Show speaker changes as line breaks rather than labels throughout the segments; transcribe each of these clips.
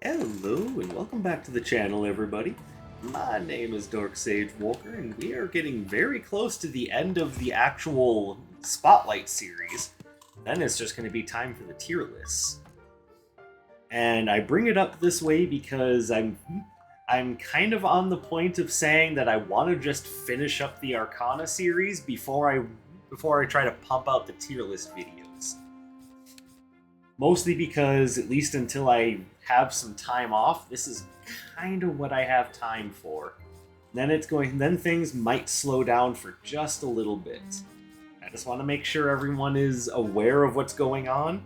Hello and welcome back to the channel, everybody. My name is Dark Sage Walker, and we are getting very close to the end of the actual Spotlight series. Then it's just going to be time for the tier lists. And I bring it up this way because I'm kind of on the point of saying that I want to just finish up the Arcana series before I try to pump out the tier list videos. Mostly because, at least until I have some time off, this is kind of what I have time for. Then things might slow down for just a little bit. I just want to make sure everyone is aware of what's going on.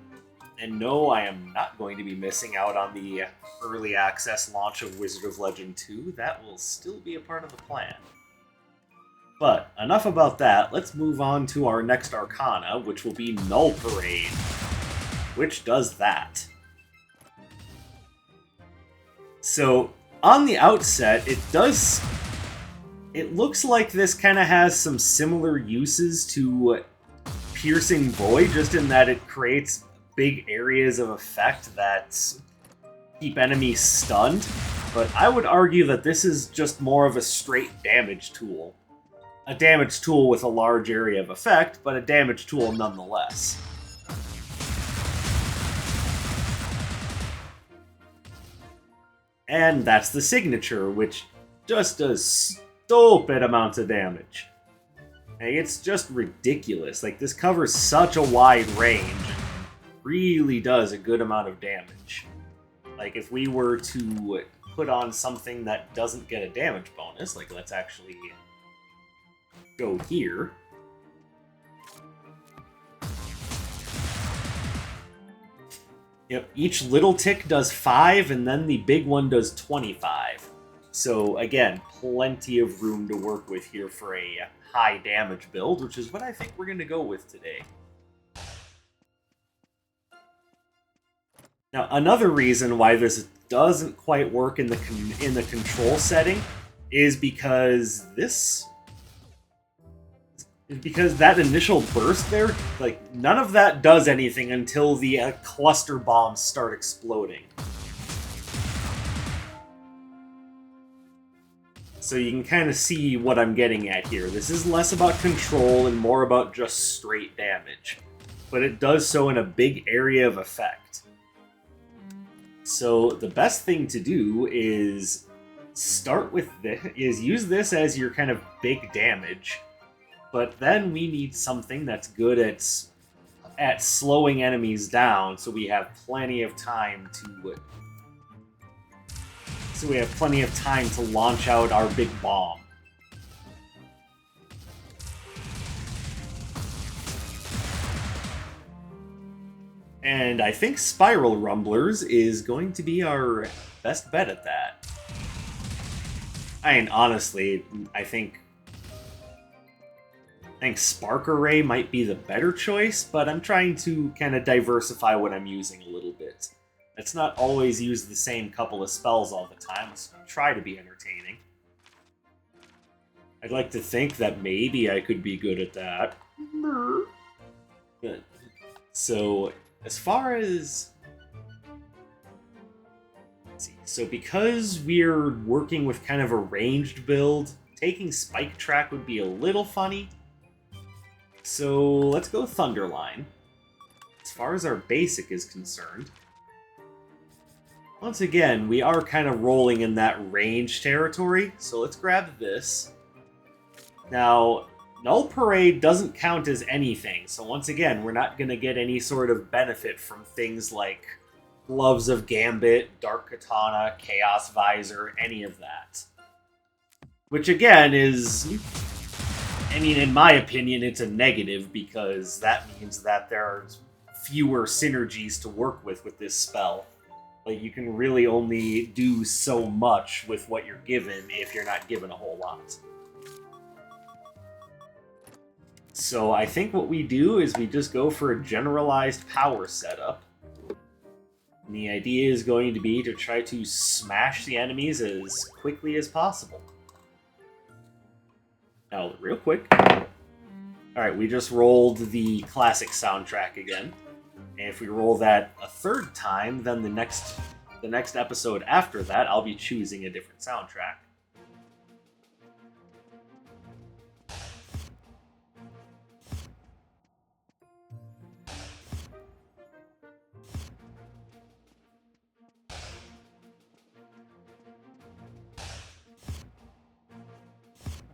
And no, I am not going to be missing out on the early access launch of Wizard of Legend 2. That will still be a part of the plan. But enough about that. Let's move on to our next Arcana, which will be Null Parade, which does that. So, on the outset, it looks like this kind of has some similar uses to Piercing Void, just in that it creates big areas of effect that keep enemies stunned, but I would argue that this is just more of a straight damage tool. A damage tool with a large area of effect, but a damage tool nonetheless. And that's the signature, which just does stupid amounts of damage. Like, it's just ridiculous. Like, this covers such a wide range and really does a good amount of damage. Like, if we were to put on something that doesn't get a damage bonus, like, let's actually go here. Yep, each little tick does 5, and then the big one does 25. So, again, plenty of room to work with here for a high damage build, which is what I think we're going to go with today. Now, another reason why this doesn't quite work in the control setting is because that initial burst there, like, none of that does anything until the cluster bombs start exploding. So you can kind of see what I'm getting at here. This is less about control and more about just straight damage. But it does so in a big area of effect. So the best thing to do is use this as your kind of big damage. But then we need something that's good at slowing enemies down, so we have plenty of time to launch out our big bomb. And I think Spiral Rumblers is going to be our best bet at that. I mean, honestly, I think Spark Array might be the better choice, but I'm trying to kind of diversify what I'm using a little bit. Let's not always use the same couple of spells all the time. Let's try to be entertaining. I'd like to think that maybe I could be good at that. Good. So, as far as... Let's see. So because we're working with kind of a ranged build, taking Spike Track would be a little funny. So let's go Thunderline. As far as our basic is concerned, once again, we are kind of rolling in that range territory, so let's grab this. Now, Null Parade doesn't count as anything, so once again, we're not going to get any sort of benefit from things like Gloves of Gambit, Dark Katana, Chaos Visor, any of that. Which again is... I mean, in my opinion, it's a negative, because that means that there are fewer synergies to work with this spell. Like, you can really only do so much with what you're given if you're not given a whole lot. So I think what we do is we just go for a generalized power setup. And the idea is going to be to try to smash the enemies as quickly as possible. Now, real quick. Alright, we just rolled the classic soundtrack again. And if we roll that a third time, then the next the next episode after that, I'll be choosing a different soundtrack.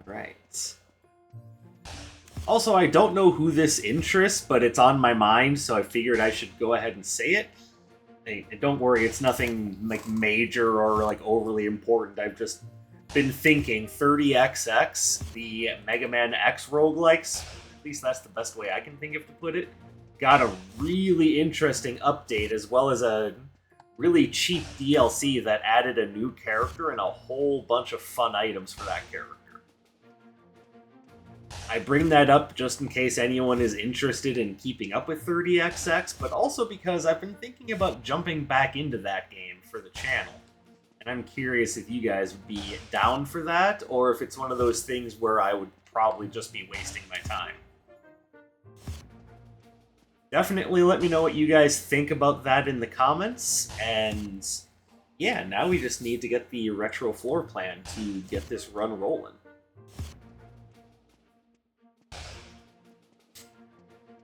Right. Also, I don't know who this interests, but it's on my mind, so I figured I should go ahead and say it. Hey, don't worry, it's nothing like major or like overly important. I've just been thinking 30XX, the Mega Man X roguelikes, at least that's the best way I can think of to put it, got a really interesting update as well as a really cheap DLC that added a new character and a whole bunch of fun items for that character. I bring that up just in case anyone is interested in keeping up with 30XX, but also because I've been thinking about jumping back into that game for the channel. And I'm curious if you guys would be down for that, or if it's one of those things where I would probably just be wasting my time. Definitely let me know what you guys think about that in the comments, and yeah, now we just need to get the retro floor plan to get this run rolling.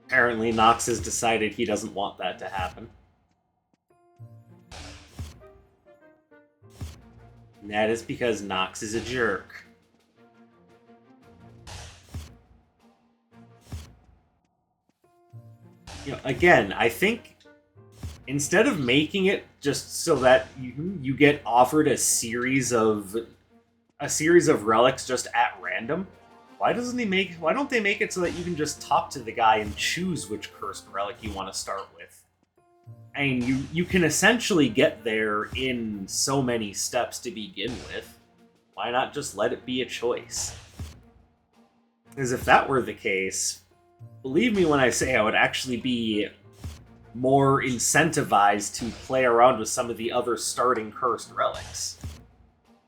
Apparently, Nox has decided he doesn't want that to happen. And that is because Nox is a jerk. You know, again, I think instead of making it just so that you get offered a series of relics just at random, why don't they make it so that you can just talk to the guy and choose which cursed relic you want to start with? I mean, you can essentially get there in so many steps to begin with. Why not just let it be a choice? Because if that were the case, believe me when I say I would actually be more incentivized to play around with some of the other starting cursed relics.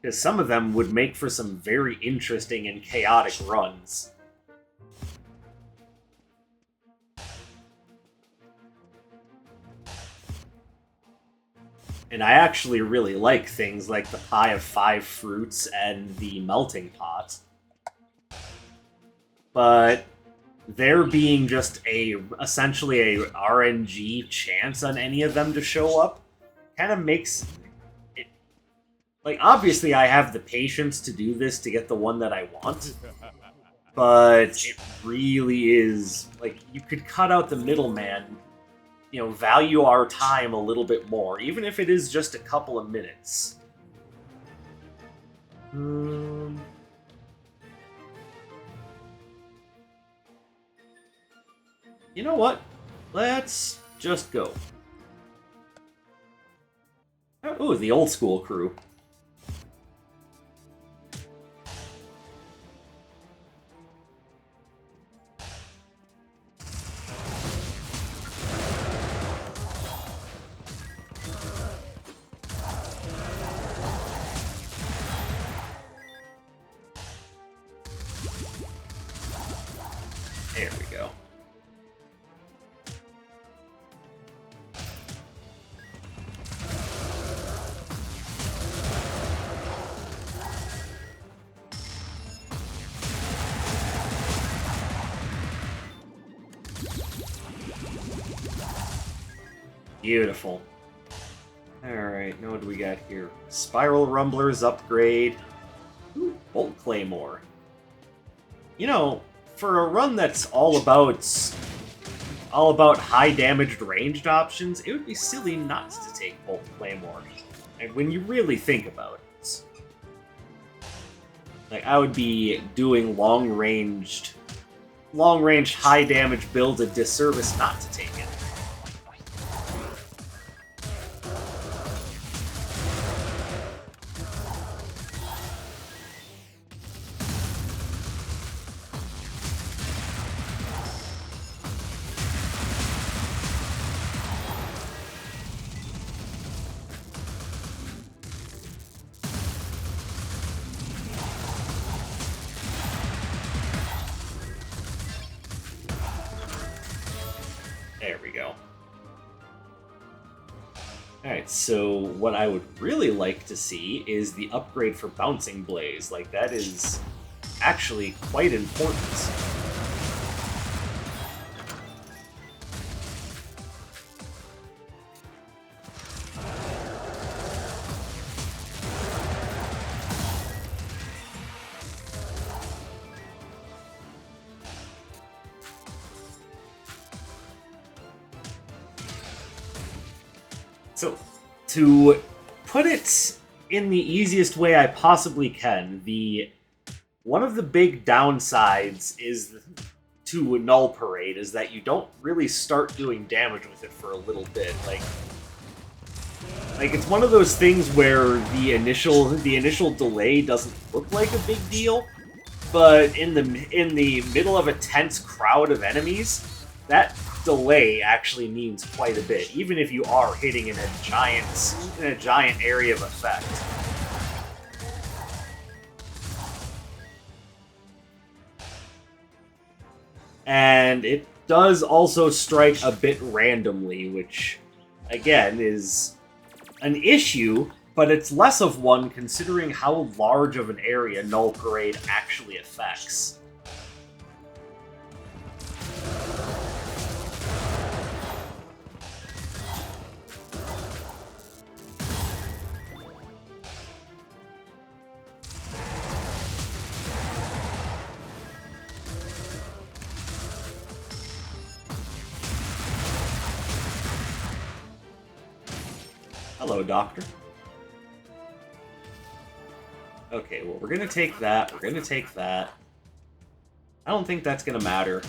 Because some of them would make for some very interesting and chaotic runs. And I actually really like things like the Pie of 5 Fruits and the Melting Pot. But there being just essentially a RNG chance on any of them to show up kind of makes it... Like, obviously I have the patience to do this to get the one that I want, but it really is... Like, you could cut out the middleman, you know, value our time a little bit more, even if it is just a couple of minutes. You know what? Let's just go. Oh, the old school crew. There we go. Beautiful. Alright, now what do we got here? Spiral Rumblers upgrade. Ooh, Bolt Claymore. You know, for a run that's all about high damaged ranged options, it would be silly not to take Bolt Claymore. And when you really think about it, like, I would be doing long range high damage builds a disservice not to take it. There we go. Alright, so what I would really like to see is the upgrade for Bouncing Blaze. Like, that is actually quite important. So, to put it in the easiest way I possibly can, one of the big downsides is to Null Parade is that you don't really start doing damage with it for a little bit. Like it's one of those things where the initial delay doesn't look like a big deal, but in the middle of a tense crowd of enemies, that delay actually means quite a bit, even if you are hitting in a giant area of effect. And it does also strike a bit randomly, which, again, is an issue, but it's less of one considering how large of an area Null Parade actually affects. Hello, Doctor. Okay, well, we're gonna take that. We're gonna take that. I don't think that's gonna matter.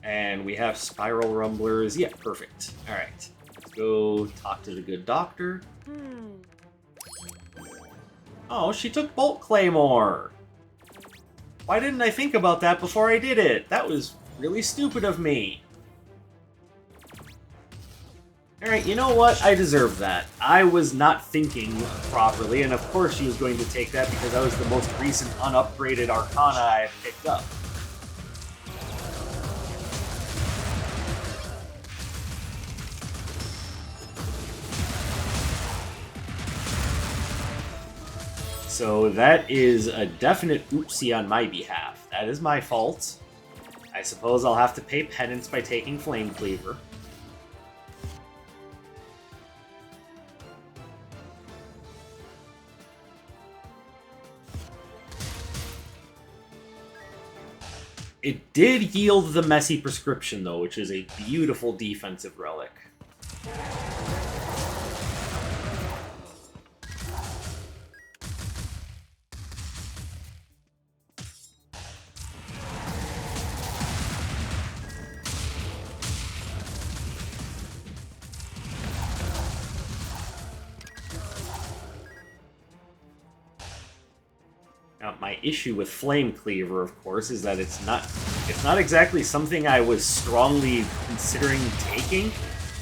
And we have Spiral Rumblers. Yeah, perfect. Alright. Let's go talk to the good doctor. Oh, she took Bolt Claymore! Why didn't I think about that before I did it? That was really stupid of me. Alright, you know what? I deserve that. I was not thinking properly, and of course she was going to take that because that was the most recent unupgraded Arcana I have picked up. So that is a definite oopsie on my behalf. That is my fault. I suppose I'll have to pay penance by taking Flame Cleaver. It did yield the Messy Prescription, though, which is a beautiful defensive relic. Now, my issue with Flame Cleaver, of course, is that it's not exactly something I was strongly considering taking,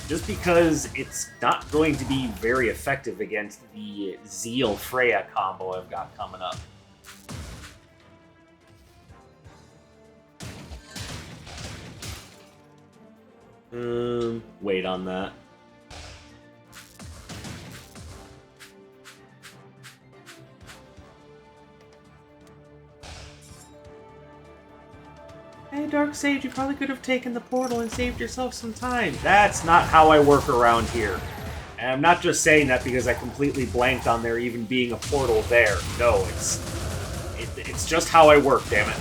just because it's not going to be very effective against the Zeal Freya combo I've got coming up. Wait on that. Hey, Darksage, you probably could have taken the portal and saved yourself some time. That's not how I work around here. And I'm not just saying that because I completely blanked on there even being a portal there. No, it's just how I work, damn it.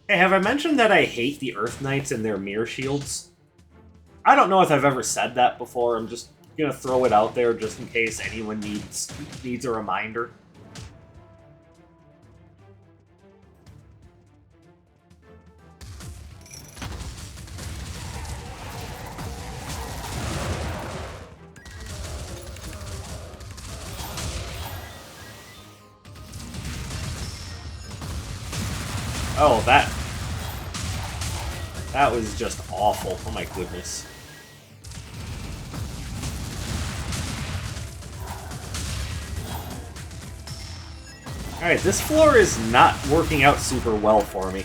Hey, have I mentioned that I hate the Earth Knights and their mirror shields? I don't know if I've ever said that before. I'm just gonna throw it out there just in case anyone needs a reminder. Oh, That was just awful. Oh my goodness. Alright, this floor is not working out super well for me.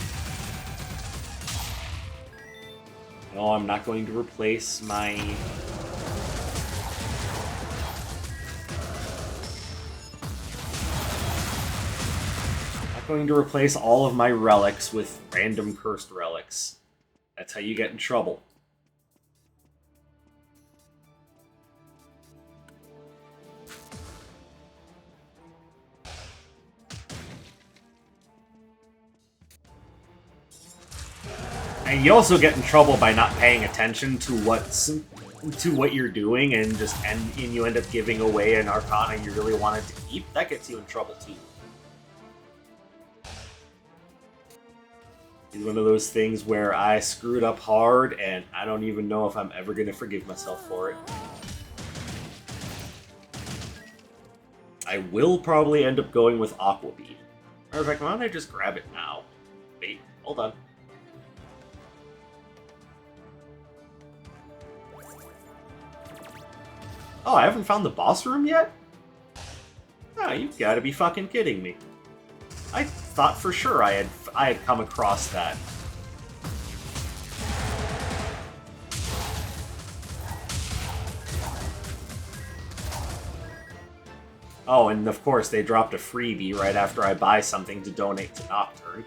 No, I'm not going to replace my... not going to replace all of my relics with random cursed relics. That's how you get in trouble. And you also get in trouble by not paying attention to what you're doing, and you end up giving away an Arcana you really wanted to keep. That gets you in trouble too. It's one of those things where I screwed up hard, and I don't even know if I'm ever going to forgive myself for it. I will probably end up going with Aqua Bead. Matter of fact, why don't I just grab it now? Wait, hold on. Oh, I haven't found the boss room yet? Oh, you've got to be fucking kidding me. I thought for sure I had come across that. Oh, and of course they dropped a freebie right after I buy something to donate to Nocturne.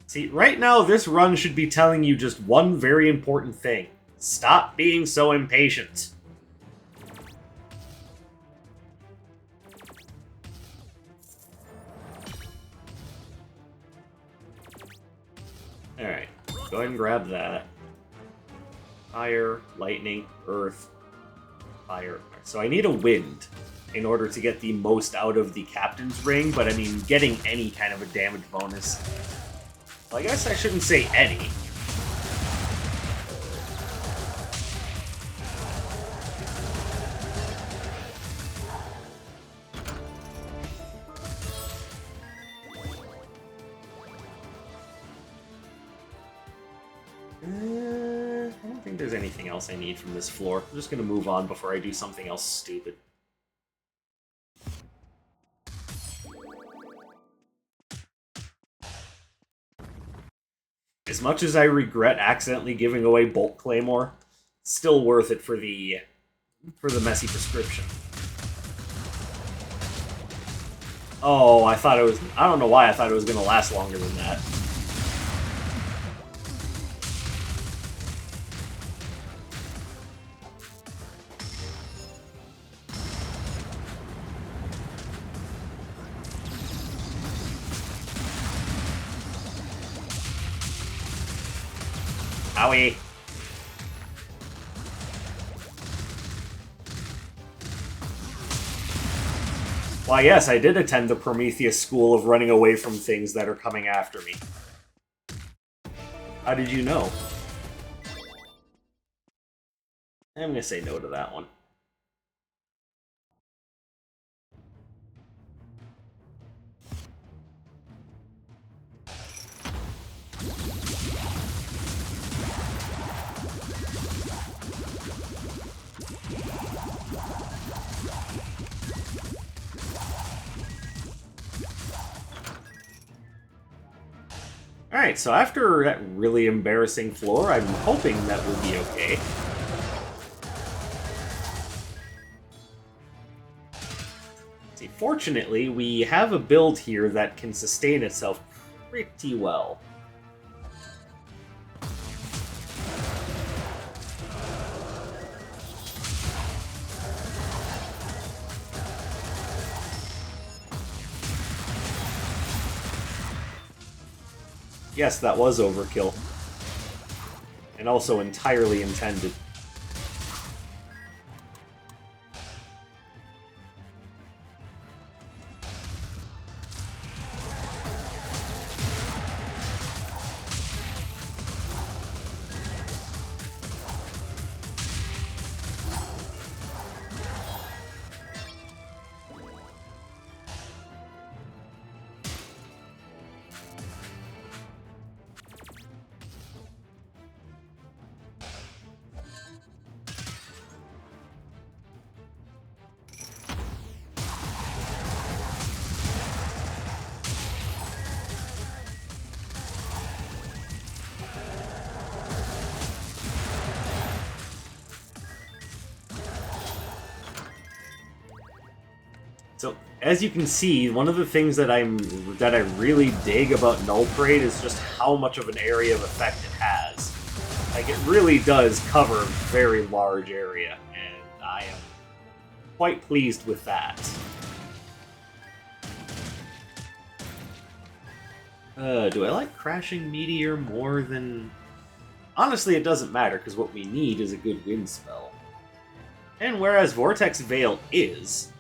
See, right now this run should be telling you just one very important thing. Stop being so impatient. Alright, go ahead and grab that. Fire, lightning, earth, fire. So I need a wind in order to get the most out of the captain's ring, but I mean, getting any kind of a damage bonus. Well, I guess I shouldn't say any. I don't think there's anything else I need from this floor. I'm just going to move on before I do something else stupid. As much as I regret accidentally giving away Bolt Claymore, still worth it for the messy prescription. Oh, I thought it was... I don't know why I thought it was going to last longer than that. Owie. Why, yes, I did attend the Prometheus school of running away from things that are coming after me. How did you know? I'm gonna say no to that one. Alright, so after that really embarrassing floor, I'm hoping that will be okay. See, fortunately, we have a build here that can sustain itself pretty well. Yes, that was overkill. And also entirely intended. So, as you can see, one of the things that I really dig about Null Parade is just how much of an area of effect it has. Like, it really does cover a very large area, and I am quite pleased with that. Do I like Crashing Meteor more than... Honestly, it doesn't matter, because what we need is a good wind spell. And whereas Vortex Veil is...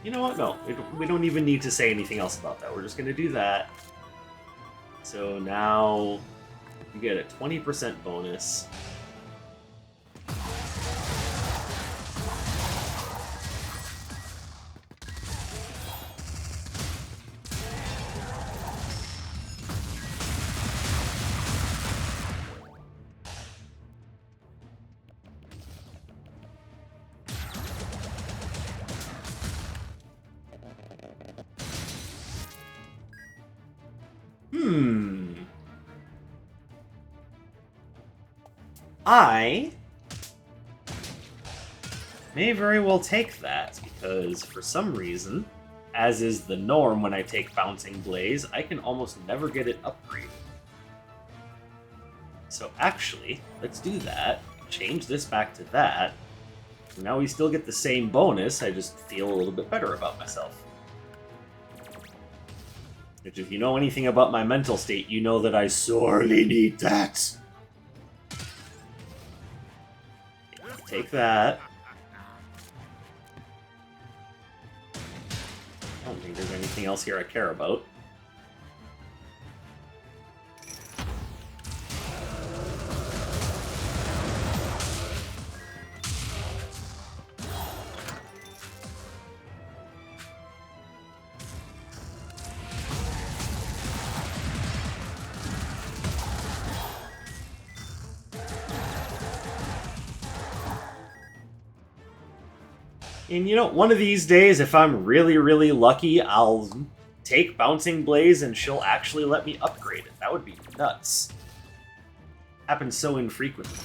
You know what? No, we don't even need to say anything else about that. We're just going to do that. So now you get a 20% bonus. I may very well take that, because for some reason, as is the norm when I take Bouncing Blaze, I can almost never get it upgraded. So actually, let's do that. Change this back to that. Now we still get the same bonus, I just feel a little bit better about myself. Which, if you know anything about my mental state, you know that I sorely need that. Take that. I don't think there's anything else here I care about. And you know, one of these days, if I'm really, really lucky, I'll take Bouncing Blaze and she'll actually let me upgrade it. That would be nuts. Happens so infrequently.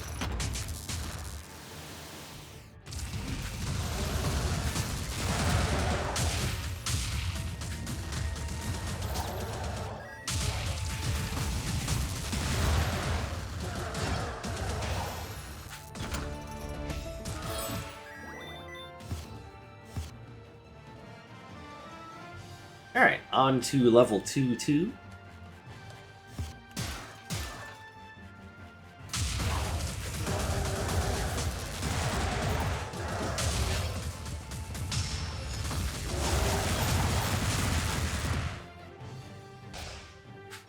Alright, on to level 2-2.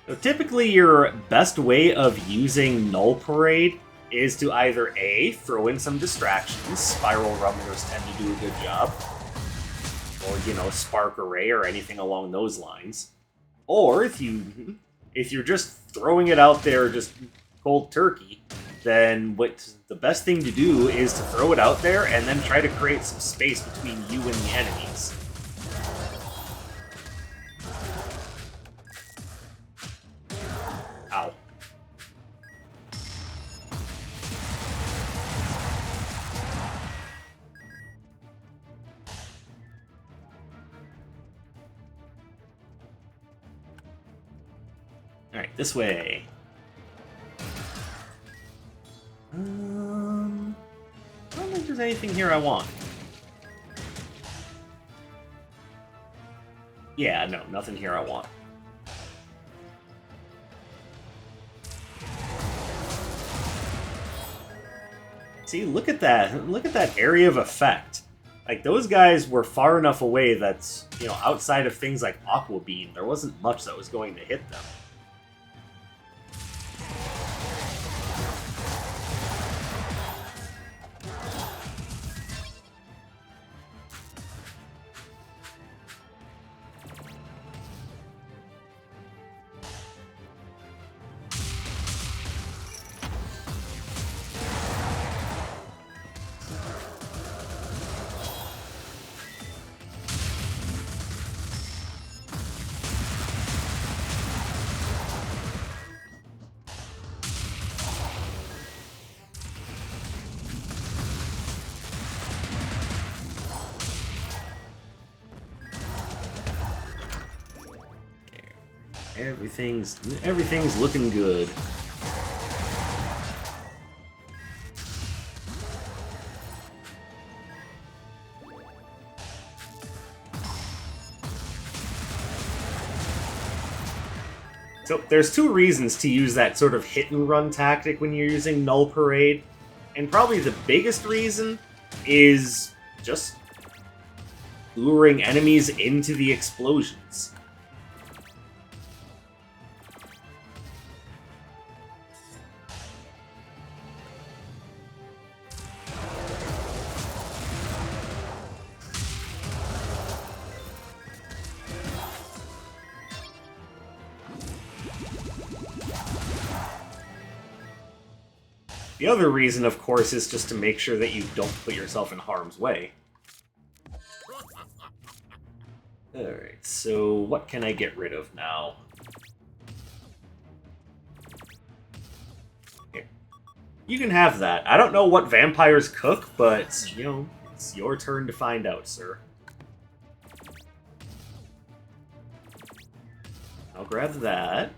So typically your best way of using Null Parade is to either A, throw in some distractions, Spiral Rumblers tend to do a good job, or, you know, Spark Array or anything along those lines. Or if you're just throwing it out there just cold turkey, then what the best thing to do is to throw it out there and then try to create some space between you and the enemies. Ow. Alright, this way. I don't think there's anything here I want. Yeah, no, nothing here I want. See, look at that. Look at that area of effect. Like, those guys were far enough away that's, you know, outside of things like Aqua Beam, there wasn't much that was going to hit them. Everything's looking good. So there's two reasons to use that sort of hit-and-run tactic when you're using Null Parade, and probably the biggest reason is just luring enemies into the explosions. The other reason, of course, is just to make sure that you don't put yourself in harm's way. Alright, so what can I get rid of now? Here. You can have that. I don't know what vampires cook, but, you know, it's your turn to find out, sir. I'll grab that.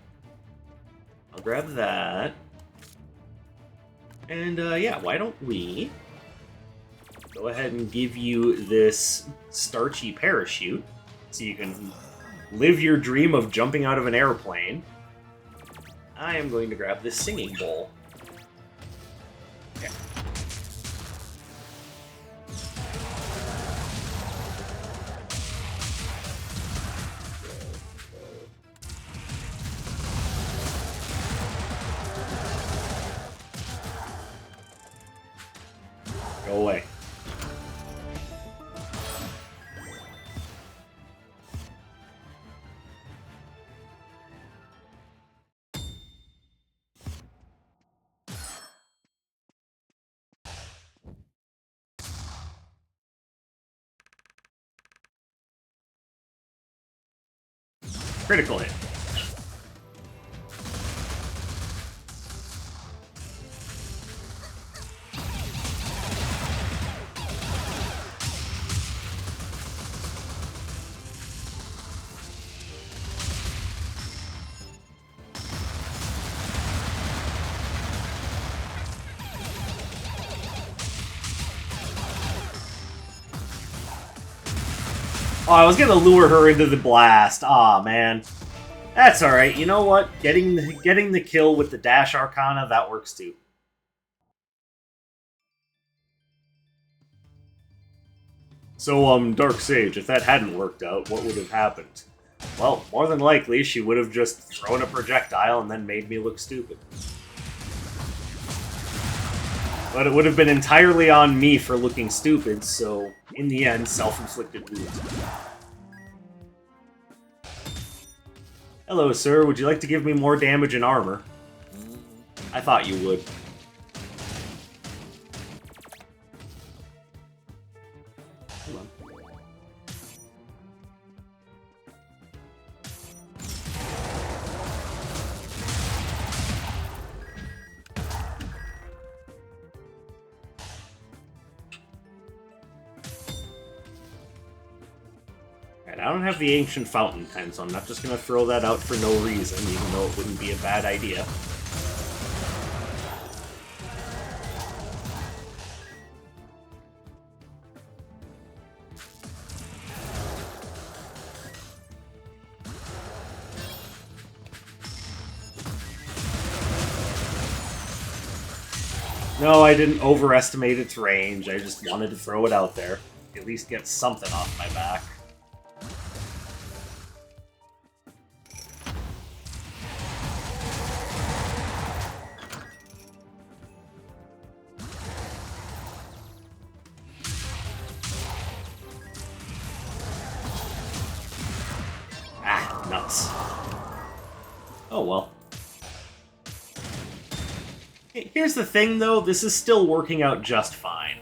I'll grab that. And, yeah, why don't we go ahead and give you this starchy parachute so you can live your dream of jumping out of an airplane. I am going to grab this singing bowl. Okay. Go away. Critical hit. Oh, I was gonna lure her into the blast. Aw, man. That's alright. You know what? Getting the kill with the Dash Arcana, that works too. So, Dark Sage, if that hadn't worked out, what would have happened? Well, more than likely, she would have just thrown a projectile and then made me look stupid. But it would have been entirely on me for looking stupid, so, in the end, self-inflicted wounds. Hello, sir. Would you like to give me more damage and armor? I thought you would. Hold on. I don't have the Ancient Fountain Pen, so I'm not just going to throw that out for no reason, even though it wouldn't be a bad idea. No, I didn't overestimate its range, I just wanted to throw it out there. At least get something off my back. Nuts. Oh well. Here's the thing though, this is still working out just fine.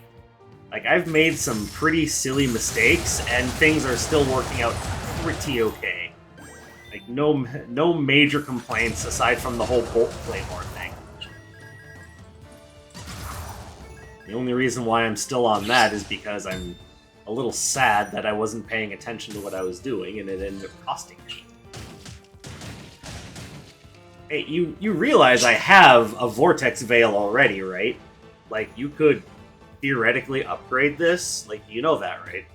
Like, I've made some pretty silly mistakes, and things are still working out pretty okay. Like, no major complaints aside from the whole Bolt Claymore thing. The only reason why I'm still on that is because I'm a little sad that I wasn't paying attention to what I was doing, and it ended up costing me. Hey, you realize I have a Vortex Veil already, right? Like, you could theoretically upgrade this. Like, you know that, right?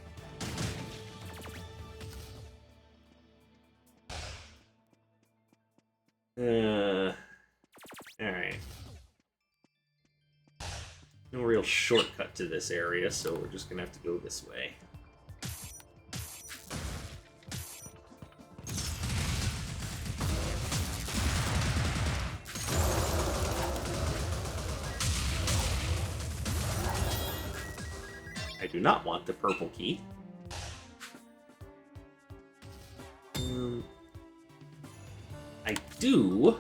Alright. No real shortcut to this area, so we're just gonna have to go this way. I do not want the purple key. I do,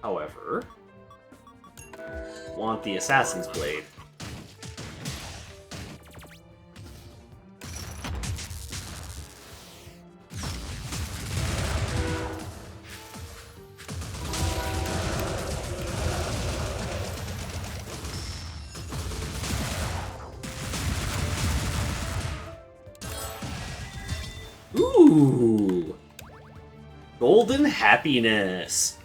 however, want the Assassin's Blade. Ooh! Golden happiness!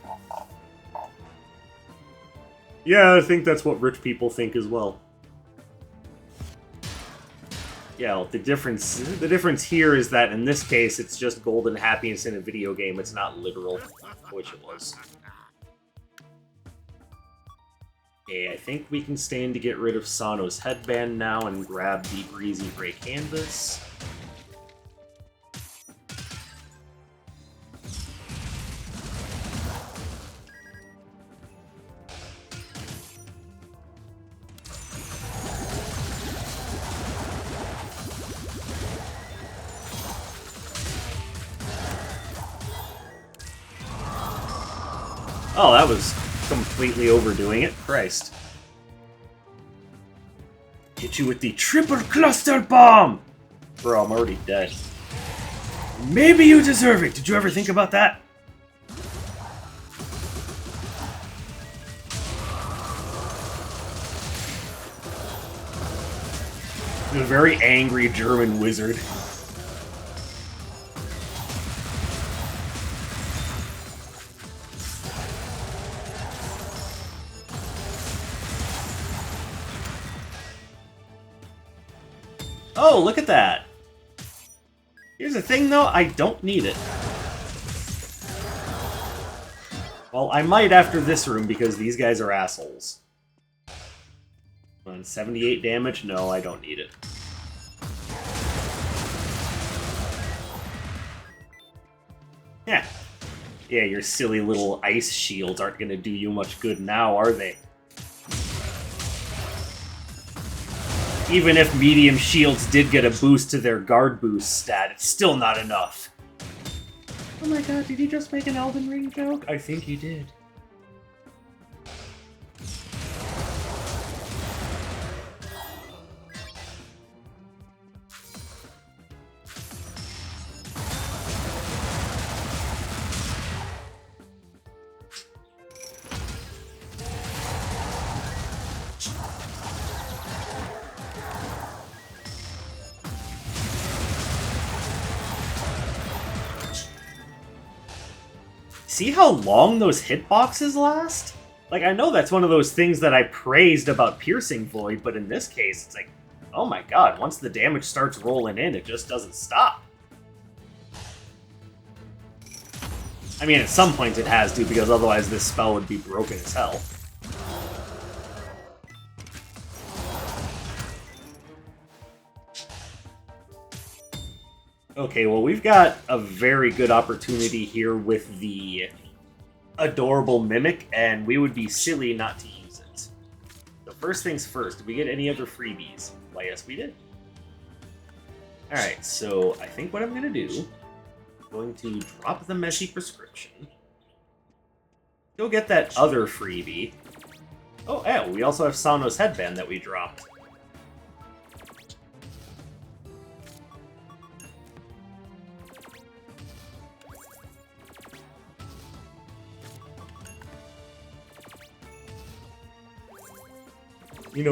Yeah, I think that's what rich people think as well. Yeah, well, the difference here is that in this case, it's just golden happiness in a video game. It's not literal, which it was. Okay, I think we can stand to get rid of Sano's headband now and grab the breezy gray canvas. Oh, that was completely overdoing it. Christ. Hit you with the triple cluster bomb! Bro, I'm already dead. Maybe you deserve it. Did you ever think about that? A very angry German wizard. Oh, look at that! Here's the thing, though, I don't need it. Well, I might after this room, because these guys are assholes. On 78 damage? No, I don't need it. Yeah. Yeah, your silly little ice shields aren't gonna do you much good now, are they? Even if medium shields did get a boost to their guard boost stat, it's still not enough. Oh my god, did he just make an Elden Ring joke? I think he did. See how long those hitboxes last? Like, I know that's one of those things that I praised about Piercing Void, but in this case, it's like, oh my god, once the damage starts rolling in, it just doesn't stop. I mean, at some point it has to, because otherwise this spell would be broken as hell. Okay, well, we've got a very good opportunity here with the adorable Mimic, and we would be silly not to use it. So first things first, did we get any other freebies? Why, yes, we did. Alright, so I think what I'm going to do, I'm going to drop the Messy Prescription, go get that other freebie. Oh, yeah, we also have Sano's headband that we dropped. You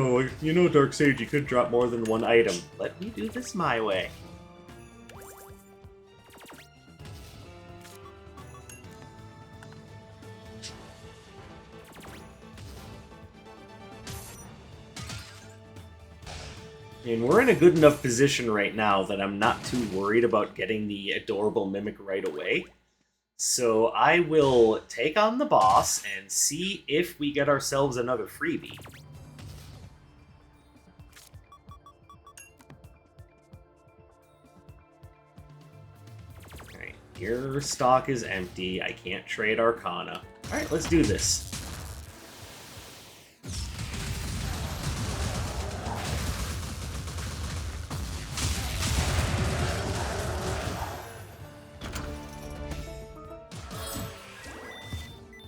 know, Dark Sage, you could drop more than one item. Let me do this my way. And we're in a good enough position right now that I'm not too worried about getting the adorable mimic right away. So I will take on the boss and see if we get ourselves another freebie. Alright, your stock is empty. I can't trade Arcana. Alright, let's do this.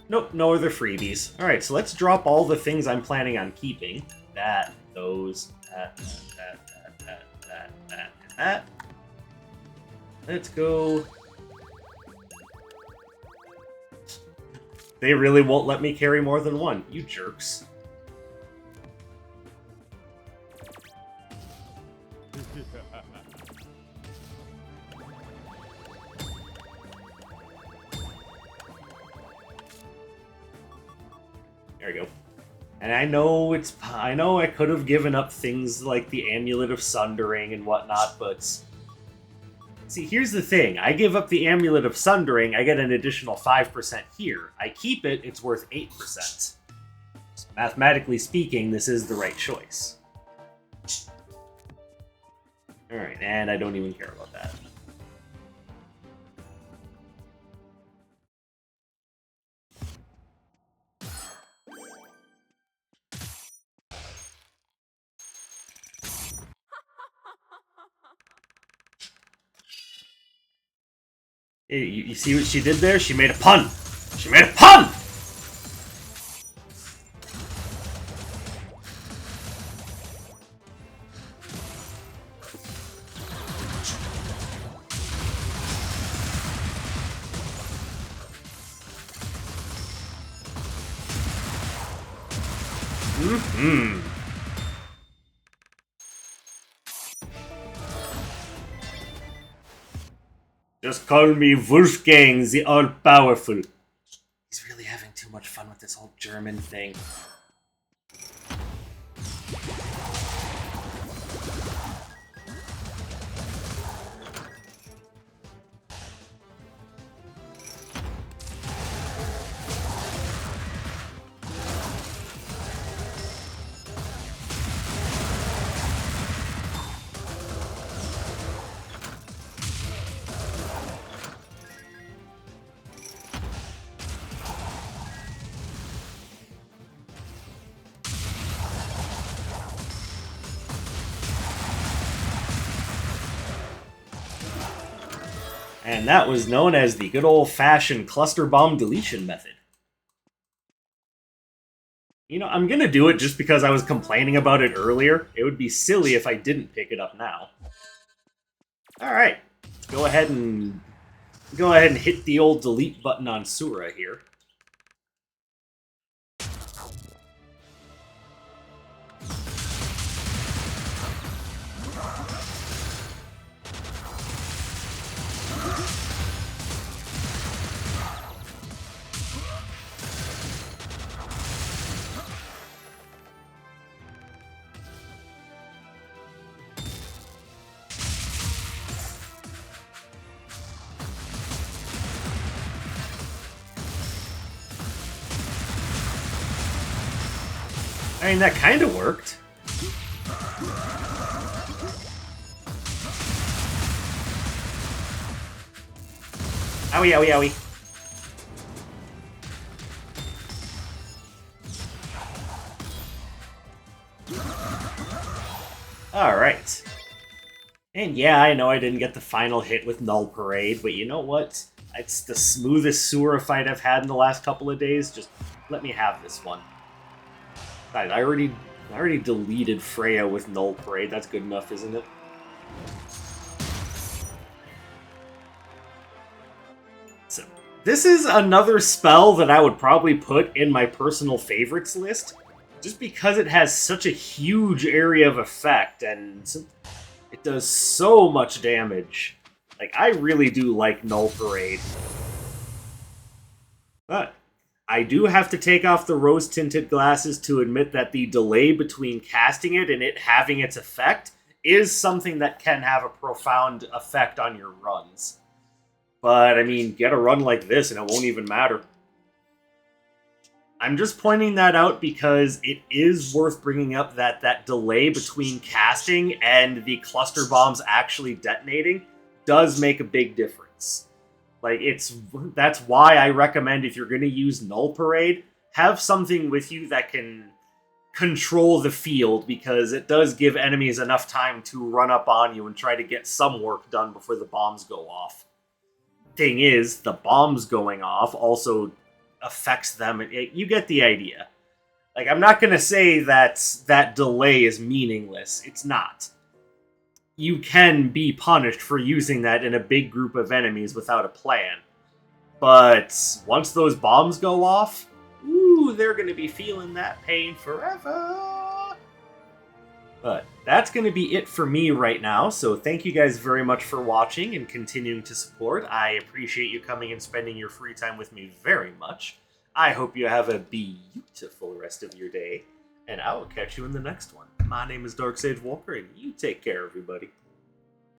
Nope, no other freebies. Alright, so let's drop all the things I'm planning on keeping. That, those, that, and that. Let's go. They really won't let me carry more than one, you jerks. There we go. And I know I could have given up things like the Amulet of Sundering and whatnot, but see, here's the thing. I give up the Amulet of Sundering, I get an additional 5% here. I keep it, it's worth 8%. So mathematically speaking, this is the right choice. Alright, and I don't even care about that. You see what she did there? She made a pun! She made a pun! Mm-hmm. Just call me Wolfgang the All-Powerful. He's really having too much fun with this whole German thing. And that was known as the good old-fashioned cluster bomb deletion method. You know, I'm gonna do it just because I was complaining about it earlier. It would be silly if I didn't pick it up now. Alright, let's go ahead and hit the old delete button on Sura here. I mean, that kind of worked. Owie, owie, owie. Alright. And yeah, I know I didn't get the final hit with Null Parade, but you know what? It's the smoothest Sura fight I've had in the last couple of days. Just let me have this one. I already deleted Freya with Null Parade. That's good enough, isn't it? So, this is another spell that I would probably put in my personal favorites list, just because it has such a huge area of effect, and it does so much damage. Like, I really do like Null Parade. But I do have to take off the rose-tinted glasses to admit that the delay between casting it and it having its effect is something that can have a profound effect on your runs. But, I mean, get a run like this and it won't even matter. I'm just pointing that out because it is worth bringing up that that delay between casting and the cluster bombs actually detonating does make a big difference. Like, that's why I recommend if you're going to use Null Parade, have something with you that can control the field, because it does give enemies enough time to run up on you and try to get some work done before the bombs go off. Thing is, the bombs going off also affects them. You get the idea. Like, I'm not going to say that that delay is meaningless. It's not. You can be punished for using that in a big group of enemies without a plan. But once those bombs go off, ooh, they're going to be feeling that pain forever. But that's going to be it for me right now, so thank you guys very much for watching and continuing to support. I appreciate you coming and spending your free time with me very much. I hope you have a beautiful rest of your day, and I will catch you in the next one. My name is Dark Sage Walker, and you take care, everybody.